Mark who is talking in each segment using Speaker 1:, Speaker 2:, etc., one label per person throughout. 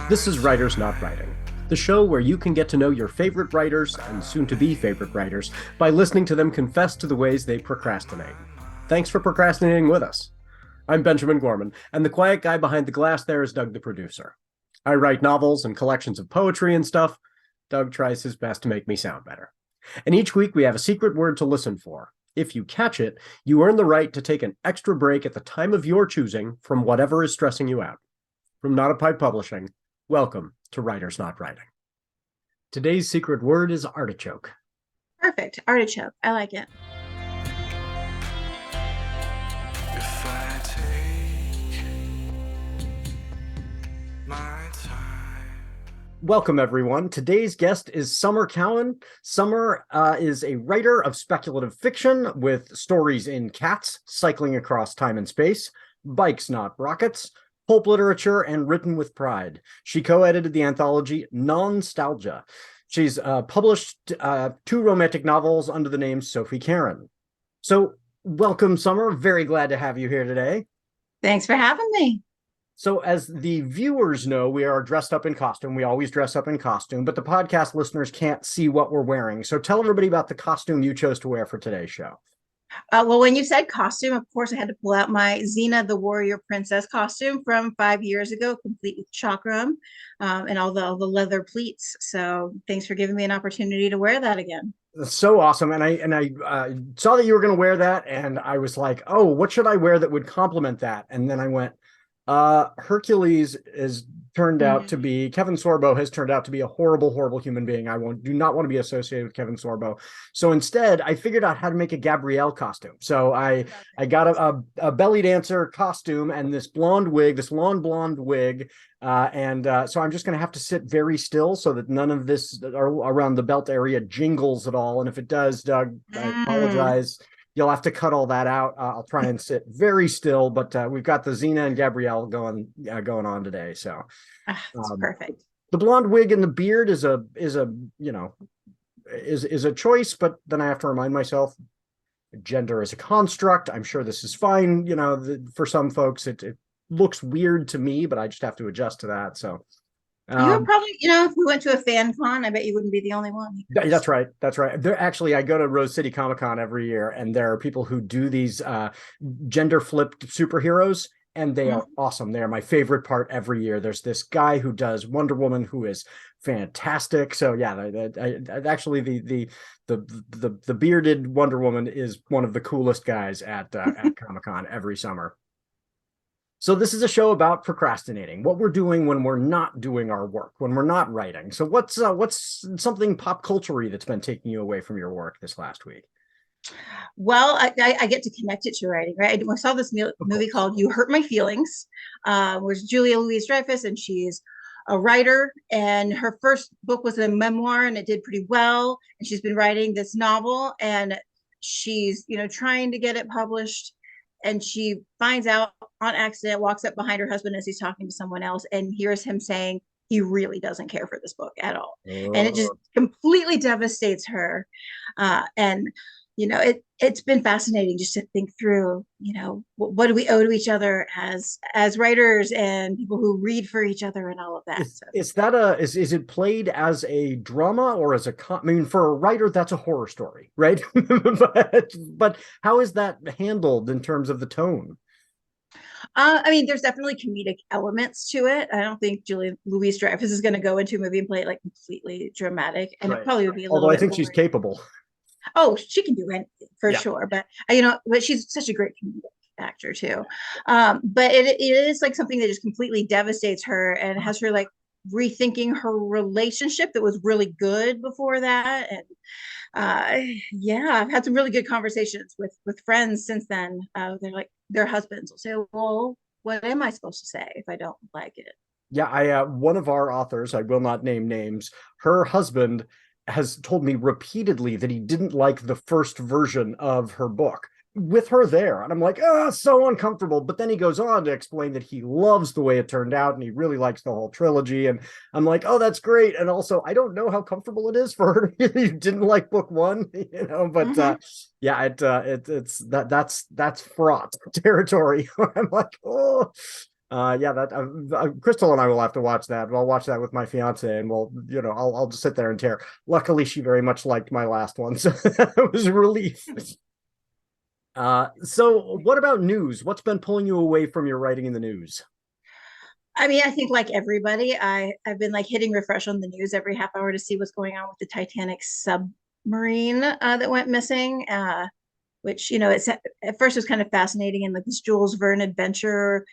Speaker 1: This is Writers Not Writing, the show where you can get to know your favorite writers and soon-to-be favorite writers by listening to them confess to the ways they procrastinate. Thanks for procrastinating with us. I'm Benjamin Gorman, and the quiet guy behind the glass there is Doug the producer. I write novels and collections of poetry and stuff. Doug tries his best to make me sound better. And each week we have a secret word to listen for. If you catch it, you earn the right to take an extra break at the time of your choosing from whatever is stressing you out. From Not a Pipe Publishing, welcome to Writers Not Writing. Today's secret word is artichoke.
Speaker 2: Perfect. Artichoke. I like it.
Speaker 3: If I take my time.
Speaker 1: Welcome, everyone. Today's guest is Summer Keown. Summer is a writer of speculative fiction with stories in cats, cycling across time and space, bikes not rockets, pulp literature, and written with pride. She co-edited the anthology Nostalgia. She's published 2 romantic novels under the name Sofi Keren. So welcome, Summer. Very glad to have you here today.
Speaker 2: Thanks for having me.
Speaker 1: So as the viewers know, we are dressed up in costume. We always dress up in costume, but the podcast listeners can't see what we're wearing. So tell everybody about the costume you chose to wear for today's show.
Speaker 2: Well, when you said costume, of course, I had to pull out my Xena the Warrior Princess costume from 5 years ago, complete with chakram and all the leather pleats. So thanks for giving me an opportunity to wear that again.
Speaker 1: That's so awesome. And I saw that you were going to wear that, and I was like, oh, what should I wear that would complement that? And then I went, Hercules is turned out to be, Kevin Sorbo has turned out to be a horrible, horrible human being. I do not want to be associated with Kevin Sorbo. So instead, I figured out how to make a Gabrielle costume. So I got a belly dancer costume and this blonde wig, this long blonde wig. So I'm just going to have to sit very still so that none of this around the belt area jingles at all. And if it does, Doug, I apologize. You'll have to cut all that out. I'll try and sit very still, but we've got the Xena and Gabrielle going on today. So
Speaker 2: that's perfect.
Speaker 1: The blonde wig and the beard is a choice, but then I have to remind myself, gender is a construct. I'm sure this is fine. For some folks, it looks weird to me, but I just have to adjust to that. So.
Speaker 2: You would probably, if we went to a fan con, I bet you wouldn't be the only one.
Speaker 1: That's right. There actually, I go to Rose City Comic Con every year, and there are people who do these gender flipped superheroes, and they are awesome. They are my favorite part every year. There's this guy who does Wonder Woman who is fantastic. So yeah, actually the bearded Wonder Woman is one of the coolest guys at Comic Con every summer. So this is a show about procrastinating, what we're doing when we're not doing our work, when we're not writing. So what's something pop culture-y that's been taking you away from your work this last week?
Speaker 2: Well, I get to connect it to writing, right? I saw this movie called You Hurt My Feelings, where Julia Louis-Dreyfus, and she's a writer, and her first book was a memoir, and it did pretty well. And she's been writing this novel, and she's, trying to get it published. And she finds out on accident, walks up behind her husband as he's talking to someone else, and hears him saying he really doesn't care for this book at all. And it just completely devastates her. It's been fascinating just to think through, what do we owe to each other as writers and people who read for each other and all of that.
Speaker 1: Is it played as a drama or as for a writer, that's a horror story, right? but how is that handled in terms of the tone?
Speaker 2: There's definitely comedic elements to it. I don't think Julia Louis-Dreyfus is going to go into a movie and play it like completely dramatic, and It probably would be a little.
Speaker 1: Although I think she's capable.
Speaker 2: Oh, she can do anything for sure, but but she's such a great comedic actor too. But it is like something that just completely devastates her and has her like rethinking her relationship that was really good before that. And I've had some really good conversations with friends since then. They're like, their husbands will say, well, what am I supposed to say if I don't like it?
Speaker 1: Yeah, one of our authors, I will not name names, her husband has told me repeatedly that he didn't like the first version of her book with her there. And I'm like, so uncomfortable. But then he goes on to explain that he loves the way it turned out and he really likes the whole trilogy. And I'm like, oh, that's great. And also, I don't know how comfortable it is for her. You didn't like book one, but that's fraught territory. I'm like, oh. Yeah, that Crystal and I will have to watch that. I'll watch that with my fiance, and we'll, I'll just sit there and tear. Luckily, she very much liked my last one, so it was a relief. So what about news? What's been pulling you away from your writing in the news?
Speaker 2: I mean, I think like everybody, I've been like hitting refresh on the news every half hour to see what's going on with the Titanic submarine that went missing. Which it's at first was kind of fascinating and like this Jules Verne adventure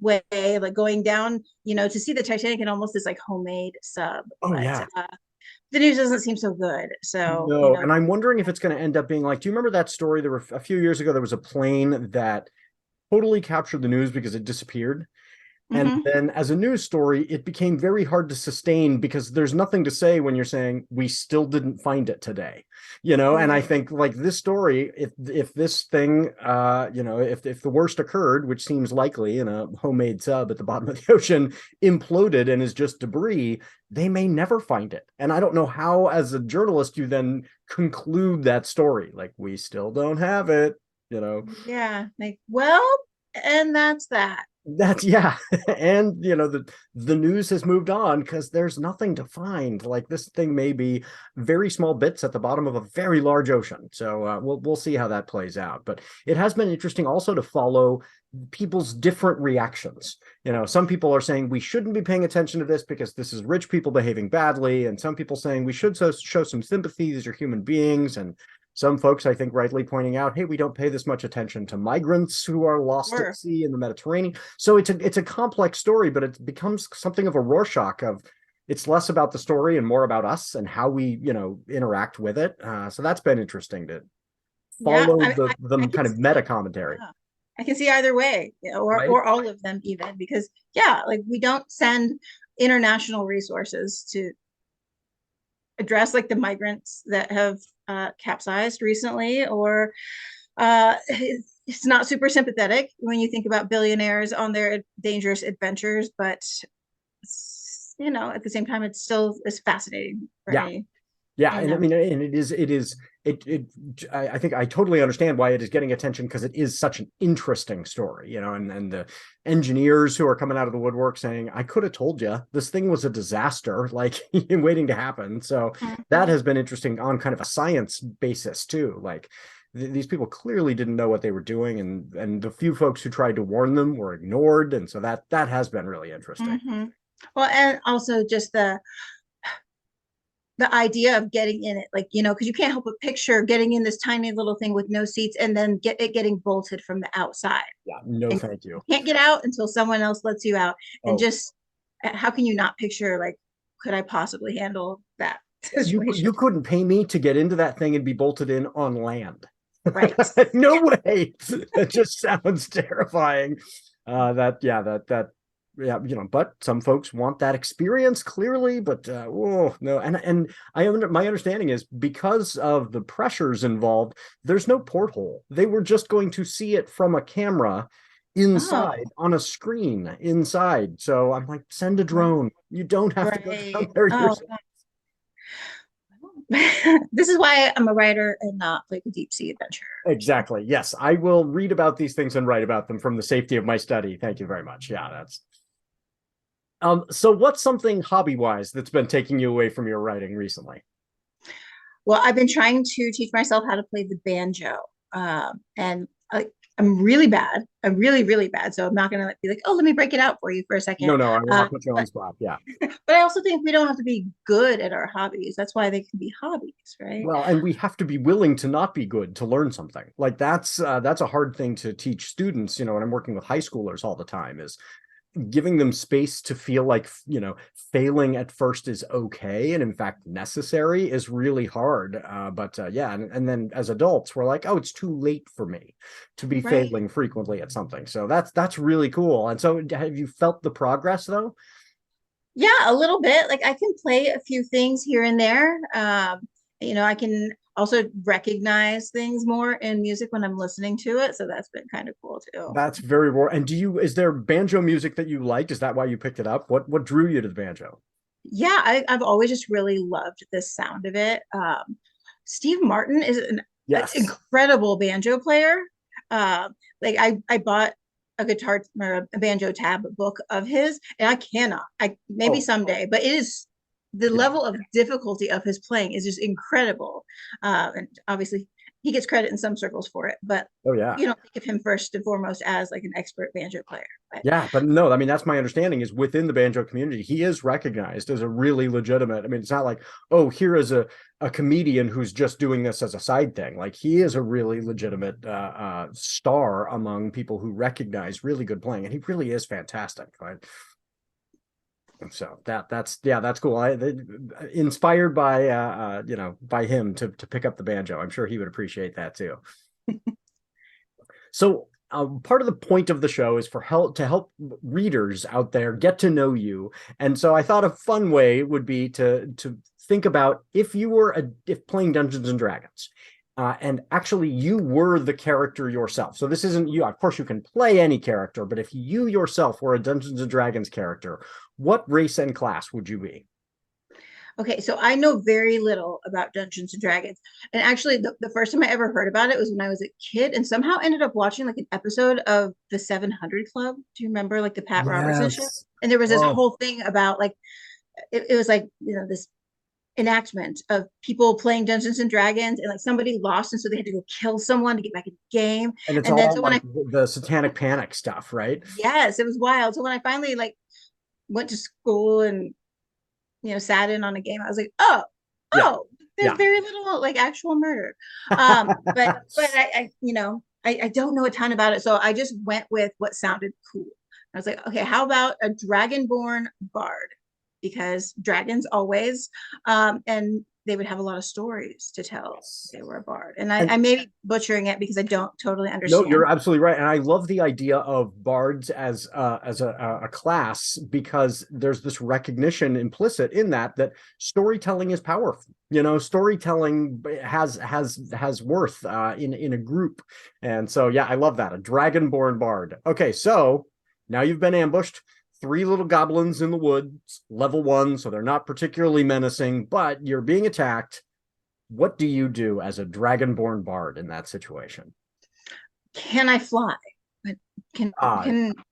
Speaker 2: way, like going down, to see the Titanic in almost this like homemade sub.
Speaker 1: Oh
Speaker 2: But
Speaker 1: yeah.
Speaker 2: the news doesn't seem so good. So
Speaker 1: No, and I'm wondering if it's going to end up being like, do you remember that story? There were a few years ago, there was a plane that totally captured the news because it disappeared. And
Speaker 2: mhm.
Speaker 1: then as a news story, it became very hard to sustain because there's nothing to say when you're saying we still didn't find it today. And I
Speaker 2: Right.
Speaker 1: think like this story, if this thing if the worst occurred, which seems likely in a homemade sub at the bottom of the ocean, imploded and is just debris, they may never find it. And I don't know how, as a journalist, you then conclude that story. Like, we still don't have it.
Speaker 2: Yeah. Like, well, and that's that.
Speaker 1: That's yeah. And the news has moved on because there's nothing to find. Like, this thing may be very small bits at the bottom of a very large ocean. So we'll see how that plays out. But it has been interesting also to follow people's different reactions. Some people are saying we shouldn't be paying attention to this because this is rich people behaving badly, and some people saying we should show some sympathy. These are human beings. And some folks, I think, rightly pointing out, hey, we don't pay this much attention to migrants who are lost at
Speaker 2: Sure.
Speaker 1: sea in the Mediterranean. So it's a complex story, but it becomes something of a Rorschach of, it's less about the story and more about us and how we, interact with it. So that's been interesting to
Speaker 2: Yeah.
Speaker 1: follow
Speaker 2: I
Speaker 1: the
Speaker 2: can
Speaker 1: kind of
Speaker 2: see,
Speaker 1: meta commentary,
Speaker 2: yeah. I can see either way,
Speaker 1: right?
Speaker 2: or all of them even, because yeah, like we don't send international resources to address like the migrants that have capsized recently, or it's not super sympathetic when you think about billionaires on their dangerous adventures, but at the same time, it's still is fascinating for
Speaker 1: Yeah.
Speaker 2: any.
Speaker 1: Yeah,
Speaker 2: And
Speaker 1: and I mean, and I think I totally understand why it is getting attention because it is such an interesting story, and the engineers who are coming out of the woodwork saying, I could have told you this thing was a disaster, like waiting to happen. So that
Speaker 2: Mhm.
Speaker 1: has been interesting on kind of a science basis too. Like, these people clearly didn't know what they were doing, and the few folks who tried to warn them were ignored, and so that has been really interesting.
Speaker 2: Mhm. Well, and also just the idea of getting in it, like, because you can't help but picture getting in this tiny little thing with no seats and then getting bolted from the outside.
Speaker 1: Yeah, no,
Speaker 2: And
Speaker 1: thank
Speaker 2: you
Speaker 1: you.
Speaker 2: can't get out until someone else lets you out. And
Speaker 1: Oh,
Speaker 2: just how can you not picture, like, could I possibly handle that
Speaker 1: you
Speaker 2: situation?
Speaker 1: couldn't pay me to get into that thing and be bolted in on land.
Speaker 2: Right.
Speaker 1: No way. That just sounds terrifying. Yeah, but some folks want that experience clearly, but oh no. And my understanding is because of the pressures involved, there's no porthole. They were just going to see it from a camera inside
Speaker 2: Oh,
Speaker 1: on a screen inside. So I'm like, send a
Speaker 2: right.
Speaker 1: drone. You don't have to go down
Speaker 2: Right.
Speaker 1: there
Speaker 2: Oh,
Speaker 1: yourself.
Speaker 2: this is why I'm a writer and not like a deep sea adventure.
Speaker 1: Exactly. Yes, I will read about these things and write about them from the safety of my study. Thank you very much. Yeah, that's so what's something hobby-wise that's been taking you away from your writing recently?
Speaker 2: Well, I've been trying to teach myself how to play the banjo. And I'm really bad. I'm really, really bad. So I'm not going to be like, oh, let me break it out for you for a second.
Speaker 1: No, I will not put you on the
Speaker 2: But,
Speaker 1: spot. Yeah.
Speaker 2: but I also think we don't have to be good at our hobbies. That's why they can be hobbies, right?
Speaker 1: Well, and we have to be willing to not be good to learn something. Like, that's a hard thing to teach students, when I'm working with high schoolers all the time, is giving them space to feel like, failing at first is okay and in fact necessary is really hard. But yeah, and then as adults, we're like, oh, it's too late for me to be
Speaker 2: Right.
Speaker 1: failing frequently at something. So that's really cool. And so have you felt the progress though?
Speaker 2: Yeah, a little bit. Like I can play a few things here and there. I can also recognize things more in music when I'm listening to it. So that's been kind of cool too.
Speaker 1: That's very rare. And is there banjo music that you liked? Is that why you picked it up? What drew you to the banjo?
Speaker 2: Yeah, I've always just really loved the sound of it. Steve Martin is an
Speaker 1: Yes.
Speaker 2: incredible banjo player. Like I bought a guitar or a banjo tab book of his, and I cannot. Maybe someday, but it is the level of difficulty of his playing is just incredible. And obviously he gets credit in some circles for it, but you don't think of him first and foremost as like an expert banjo player.
Speaker 1: But no, I mean, that's my understanding is within the banjo community, he is recognized as a really legitimate. I mean, it's not like, oh, here is a comedian who's just doing this as a side thing. Like, he is a really legitimate star among people who recognize really good playing, and he really is fantastic. Right? So that's cool. Inspired by by him to pick up the banjo. I'm sure he would appreciate that too. So part of the point of the show is to help readers out there get to know you. And so I thought a fun way would be to think about if playing Dungeons and Dragons, and actually you were the character yourself. So this isn't you. Of course, you can play any character, but if you yourself were a Dungeons and Dragons character, what race and class would you be?
Speaker 2: Okay, so I know very little about Dungeons and Dragons. And actually, the first time I ever heard about it was when I was a kid, and somehow ended up watching like an episode of the 700 Club. Do you remember like the Pat Robertson show? And there was this whole thing about like, it was like, this enactment of people playing Dungeons and Dragons, and like somebody lost, and so they had to go kill someone to get back in the game.
Speaker 1: And it's all like the satanic panic stuff, right?
Speaker 2: Yes, it was wild. So when I finally like went to school and sat in on a game, I was like, there's very little like actual murder. But I don't know a ton about it, so I just went with what sounded cool. I was like, okay, how about a dragonborn bard? Because dragons always, and they would have a lot of stories to tell. They were a bard, and I may be butchering it because I don't totally understand.
Speaker 1: No, you're absolutely right, and I love the idea of bards as a class, because there's this recognition implicit in that storytelling is powerful. Storytelling has worth in a group, and so I love that, a dragonborn bard. Okay, so now you've been ambushed. 3 little goblins in the woods, level 1, so they're not particularly menacing, but you're being attacked. What do you do as a dragonborn bard in that situation?
Speaker 2: Can I fly? Can I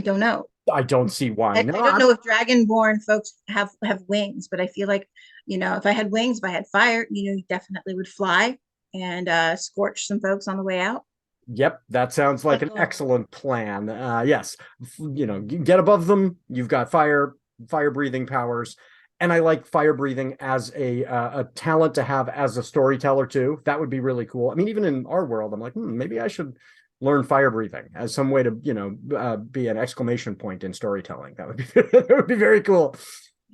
Speaker 2: don't know.
Speaker 1: I don't see why not.
Speaker 2: I don't know if dragonborn folks have wings, but I feel like, if I had wings, if I had fire, you definitely would fly and scorch some folks on the way out.
Speaker 1: Yep, that sounds like an excellent plan. Yes, you get above them. You've got fire breathing powers, and I like fire breathing as a talent to have as a storyteller too. That would be really cool. I mean, even in our world, I'm like, maybe I should learn fire breathing as some way to be an exclamation point in storytelling. That would be very cool.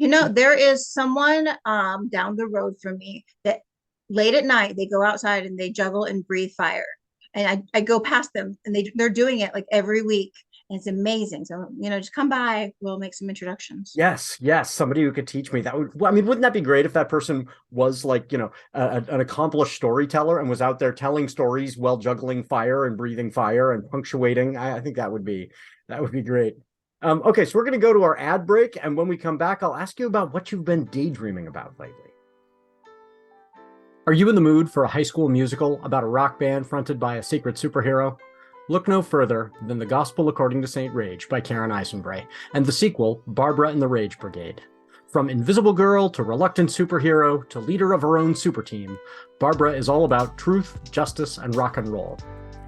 Speaker 2: There is someone down the road from me that late at night they go outside and they juggle and breathe fire. And I go past them, and they're doing it like every week, and it's amazing. So just come by. We'll make some introductions.
Speaker 1: Yes, somebody who could teach me that would. I mean, wouldn't that be great if that person was like an accomplished storyteller and was out there telling stories while juggling fire and breathing fire and punctuating? I think that would be great. Okay, so we're going to go to our ad break, and when we come back, I'll ask you about what you've been daydreaming about lately. Are you in the mood for a high school musical about a rock band fronted by a secret superhero? Look no further than The Gospel According to St. Rage by Karen Eisenbray, and the sequel, Barbara and the Rage Brigade. From invisible girl to reluctant superhero to leader of her own super team, Barbara is all about truth, justice, and rock and roll.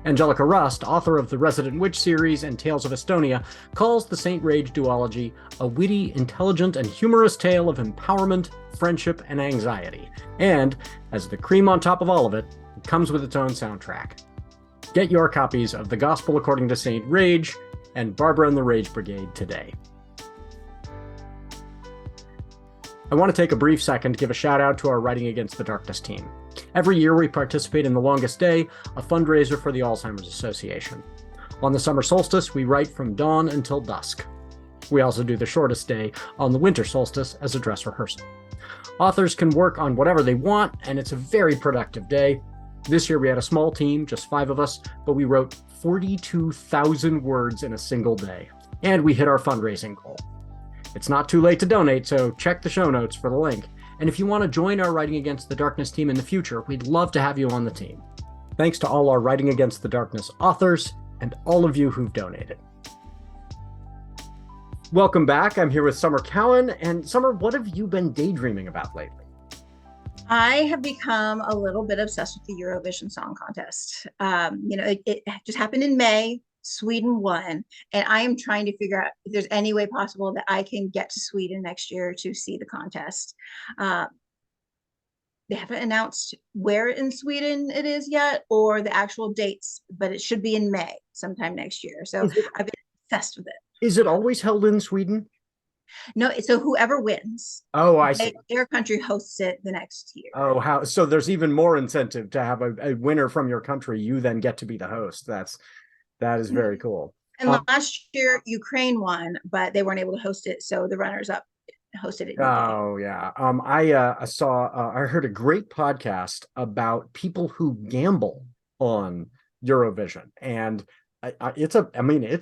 Speaker 1: Angelica Rust, author of the Resident Witch series and Tales of Estonia, calls the St. Rage duology a witty, intelligent, and humorous tale of empowerment, friendship, and anxiety. And, as the cream on top of all of it, it comes with its own soundtrack. Get your copies of The Gospel According to St. Rage and Barbara and the Rage Brigade today. I want to take a brief second to give a shout out to our Writing Against the Darkness team. Every year we participate in The Longest Day, a fundraiser for the Alzheimer's Association. On the summer solstice, we write from dawn until dusk. We also do The Shortest Day on the winter solstice as a dress rehearsal. Authors can work on whatever they want, and it's a very productive day. This year we had a small team, just 5 of us, but we wrote 42,000 words in a single day, and we hit our fundraising goal. It's not too late to donate, so check the show notes for the link. And if you want to join our Writing Against the Darkness team in the future, we'd love to have you on the team. Thanks to all our Writing Against the Darkness authors and all of you who've donated. Welcome back. I'm here with Summer Keown. And Summer, what have you been daydreaming about lately?
Speaker 2: I have become a little bit obsessed with the Eurovision Song Contest. It just happened in May. Sweden won, and I am trying to figure out if there's any way possible that I can get to Sweden next year to see the contest. Uh, they haven't announced where in Sweden it is yet or the actual dates, but it should be in May sometime next year. So
Speaker 1: Is it
Speaker 2: I've been obsessed with it.
Speaker 1: is it always held in Sweden?
Speaker 2: No, so whoever wins,
Speaker 1: Oh, I see.
Speaker 2: their country hosts it the next year.
Speaker 1: Oh, how so there's even more incentive to have a winner from your country. You then get to be the host. That is very cool.
Speaker 2: And last year, Ukraine won, but they weren't able to host it. So the runners up hosted it.
Speaker 1: Oh yeah. I heard a great podcast about people who gamble on Eurovision, and it's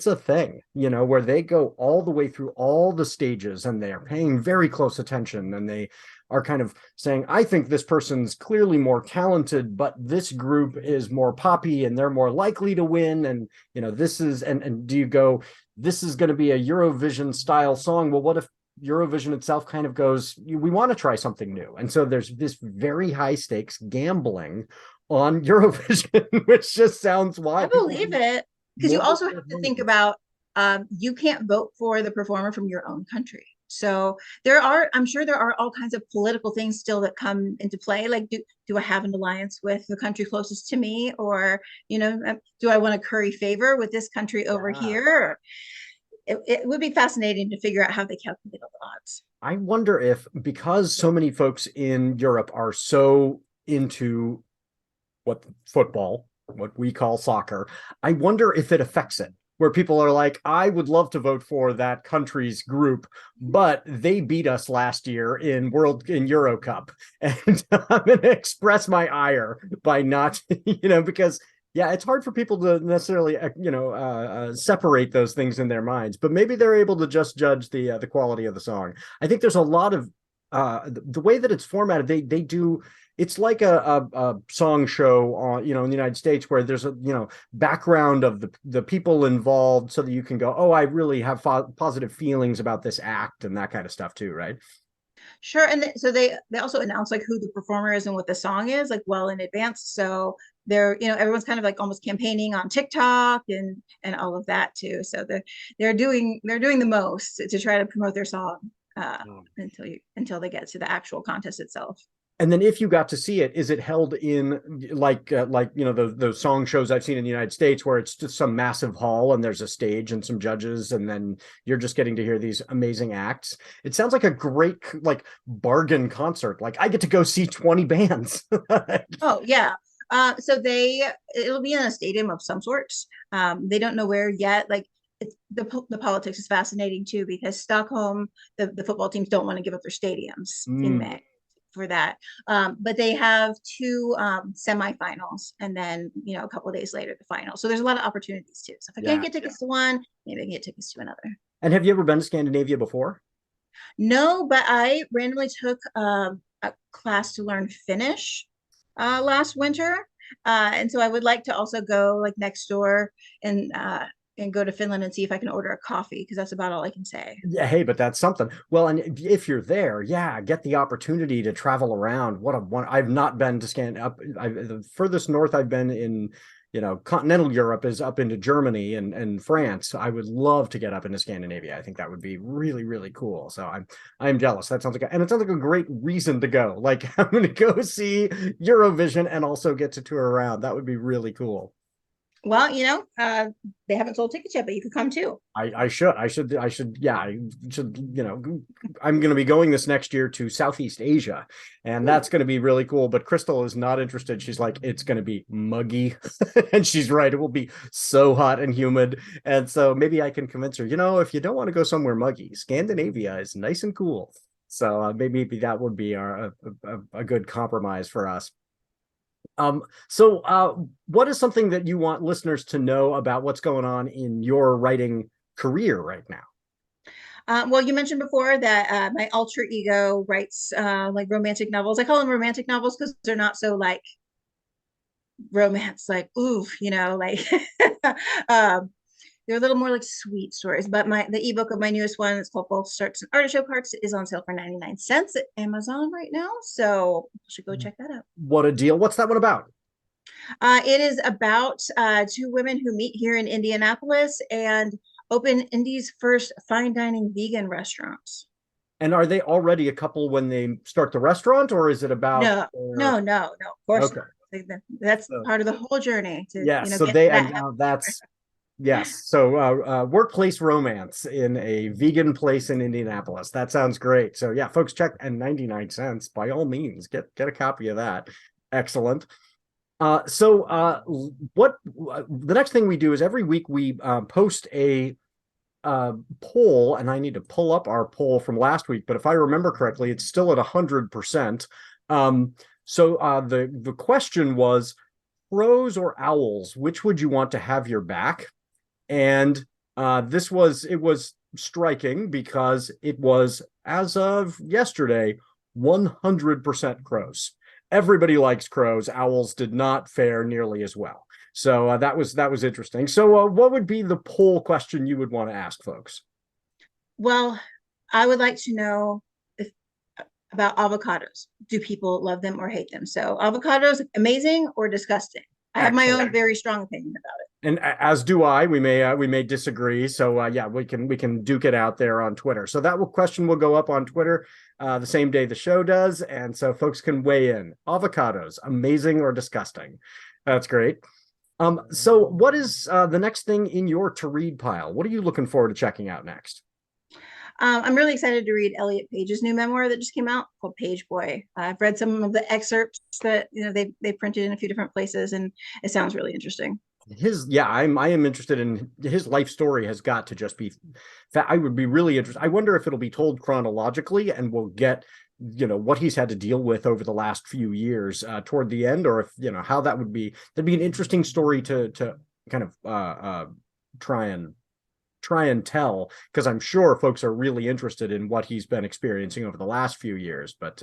Speaker 1: a thing, where they go all the way through all the stages and they are paying very close attention, and they are kind of saying, I think this person's clearly more talented, but this group is more poppy and they're more likely to win. And this is and do you go, this is going to be a Eurovision style song? Well, what if Eurovision itself kind of goes, we want to try something new? And so there's this very high stakes gambling on Eurovision, which just sounds wild.
Speaker 2: I believe it, because you also have to think about you can't vote for the performer from your own country. So I'm sure there are all kinds of political things still that come into play. Like, do I have an alliance with the country closest to me? Or, do I want to curry favor with this country over here? It would be fascinating to figure out how they calculate all the odds.
Speaker 1: I wonder if, because so many folks in Europe are so into football, what we call soccer, I wonder if it affects it, where people are like, I would love to vote for that country's group, but they beat us last year in Euro Cup, and I'm going to express my ire by not, because yeah, it's hard for people to necessarily, separate those things in their minds, but maybe they're able to just judge the quality of the song. I think there's a lot of the way that it's formatted. They do. It's like a song show on, in the United States, where there's a, background of the people involved, so that you can go, oh, I really have positive feelings about this act and that kind of stuff too, right?
Speaker 2: Sure. And so they also announce like who the performer is and what the song is, like, well in advance. So they're, everyone's kind of like almost campaigning on TikTok and all of that too. So they're doing the most to try to promote their song until they get to the actual contest itself.
Speaker 1: And then if you got to see it, is it held in like those song shows I've seen in the United States, where it's just some massive hall and there's a stage and some judges, and then you're just getting to hear these amazing acts? It sounds like a great bargain concert. Like, I get to go see 20 bands.
Speaker 2: Oh yeah. So it'll be in a stadium of some sorts. They don't know where yet. Like, the politics is fascinating too, because Stockholm, the football teams don't want to give up their stadiums in May for that. But they have two semifinals, and then a couple of days later the final. So there's a lot of opportunities too. So if I can't get tickets to one, maybe I can get tickets to another.
Speaker 1: And have you ever been to Scandinavia before?
Speaker 2: No, but I randomly took a class to learn Finnish last winter, and so I would like to also go like next door and go to Finland and see if I can order a coffee, because that's about all I can say.
Speaker 1: Yeah, hey, but that's something. Well, and if you're there, yeah, get the opportunity to travel around. I've not been to the furthest north I've been in, continental Europe is up into Germany and France. I would love to get up into Scandinavia. I think that would be really, really cool. So I'm jealous. That sounds and it sounds like a great reason to go. Like, I'm going to go see Eurovision and also get to tour around. That would be really cool.
Speaker 2: Well, they haven't sold tickets yet, but you could come too.
Speaker 1: I should. Yeah, I should, I'm going to be going this next year to Southeast Asia, and that's going to be really cool. But Crystal is not interested. She's like, it's going to be muggy. And she's right. It will be so hot and humid. And so maybe I can convince her, if you don't want to go somewhere muggy, Scandinavia is nice and cool. So maybe that would be a good compromise for us. So what is something that you want listeners to know about what's going on in your writing career right now?
Speaker 2: Well, you mentioned before that my alter ego writes like romantic novels. I call them romantic novels because they're not so like romance, like, ooh, like they're a little more like sweet stories. But the ebook of my newest one, it's called False Starts Artichoke Hearts, is on sale for 99 cents at Amazon right now. So you should go check that out.
Speaker 1: What a deal. What's that one about?
Speaker 2: It is about two women who meet here in Indianapolis and open Indy's first fine dining vegan restaurants.
Speaker 1: And are they already a couple when they start the restaurant, or is it about?
Speaker 2: No, of course
Speaker 1: Okay.
Speaker 2: not. That's part of the whole journey.
Speaker 1: Yes. So workplace romance in a vegan place in Indianapolis. That sounds great. So yeah, folks, check, and 99 cents, by all means, get a copy of that. Excellent. What the next thing we do is every week we post a poll, and I need to pull up our poll from last week, but if I remember correctly, it's still at 100%. The question was, crows or owls, which would you want to have your back? And it was striking because it was, as of yesterday, 100% crows. Everybody likes crows. Owls did not fare nearly as well. So that was interesting. So what would be the poll question you would want to ask folks?
Speaker 2: Well, I would like to know about avocados. Do people love them or hate them? So avocados, amazing or disgusting? I have my own very strong opinion about it.
Speaker 1: And as do I. We may disagree. So yeah, we can duke it out there on Twitter. So that question will go up on Twitter the same day the show does, and so folks can weigh in. Avocados, amazing or disgusting? That's great. So what is the next thing in your to read pile? What are you looking forward to checking out next?
Speaker 2: I'm really excited to read Elliot Page's new memoir that just came out called Pageboy. I've read some of the excerpts that they printed in a few different places, and it sounds really interesting.
Speaker 1: I am interested in his life story. Has got to just be that I would be really interested. I wonder if it'll be told chronologically and we'll get what he's had to deal with over the last few years toward the end, or if how that would be. That'd be an interesting story to kind of try and tell, because I'm sure folks are really interested in what he's been experiencing over the last few years. But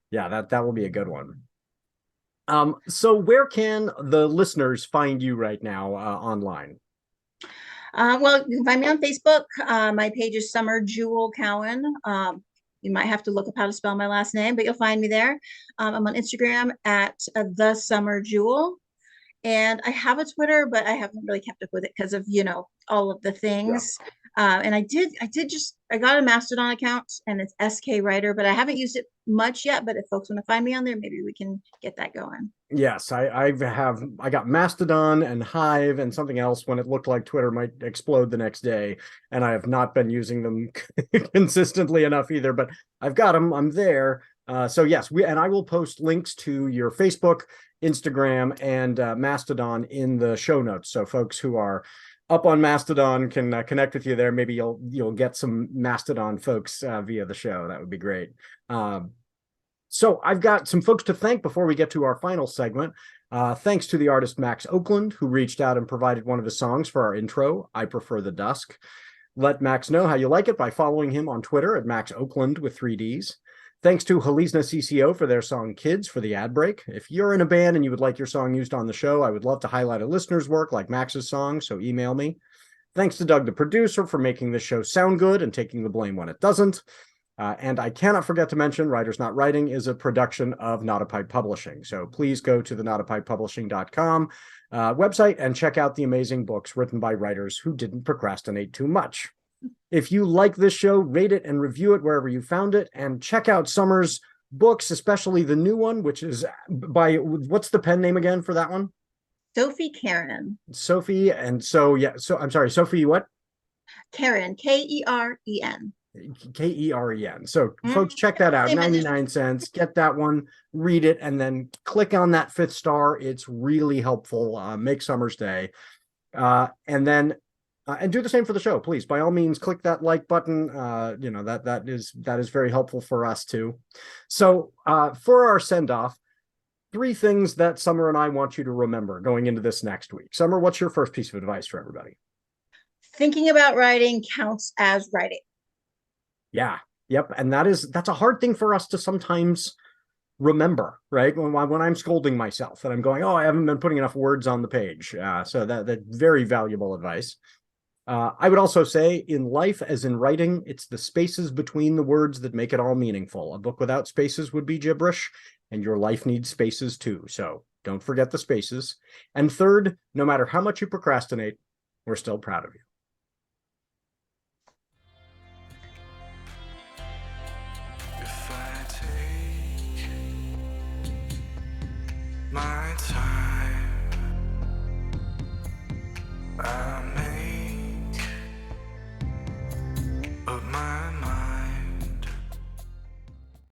Speaker 1: yeah, that will be a good one. So where can the listeners find you right now online?
Speaker 2: Well, you can find me on Facebook. My page is Summer Keown. You might have to look up how to spell my last name, but you'll find me there. I'm on Instagram at the Summer Jewel. And I have a Twitter, but I haven't really kept up with it because of, all of the things. Yeah. And I got a Mastodon account, and it's SK Writer, but I haven't used it much yet. But if folks want to find me on there, maybe we can get that going. Yes,
Speaker 1: I got Mastodon and Hive and something else when it looked like Twitter might explode the next day. And I have not been using them consistently enough either, but I've got them. I'm there. So yes, I will post links to your Facebook, Instagram, and Mastodon in the show notes. So folks who are up on Mastodon can connect with you there. Maybe you'll get some Mastodon folks via the show. That would be great. So I've got some folks to thank before we get to our final segment. Thanks to the artist Max Oakland, who reached out and provided one of his songs for our intro, I Prefer the Dusk. Let Max know how you like it by following him on Twitter at Max Oakland with 3 Ds. Thanks to Halisna CCO for their song Kids for the ad break. If you're in a band and you would like your song used on the show, I would love to highlight a listener's work like Max's song, so email me. Thanks to Doug, the producer, for making this show sound good and taking the blame when it doesn't. And I cannot forget to mention Writers Not Writing is a production of Not a Pipe Publishing. So please go to the notapikepublishing.com website and check out the amazing books written by writers who didn't procrastinate too much. If you like this show, rate it and review it wherever you found it, and check out Summer's books, especially the new one, which is by, what's the pen name again for that one?
Speaker 2: Sofi Keren.
Speaker 1: Sofi, and so I'm sorry, Sofi what?
Speaker 2: Keren, Keren.
Speaker 1: Keren. So folks, check that out. 99 cents. Get that one, read it, and then click on that 5th star. It's really helpful. Make Summer's day. And then and do the same for the show, please. By all means, click that like button. That is very helpful for us too. So for our send-off, 3 things that Summer and I want you to remember going into this next week. Summer, what's your first piece of advice for everybody?
Speaker 2: Thinking about writing counts as writing.
Speaker 1: Yeah. Yep. And that's a hard thing for us to sometimes remember, right? When I'm scolding myself and I'm going, oh, I haven't been putting enough words on the page. So that very valuable advice. I would also say in life, as in writing, it's the spaces between the words that make it all meaningful. A book without spaces would be gibberish, and your life needs spaces too. So don't forget the spaces. And third, no matter how much you procrastinate, we're still proud of you.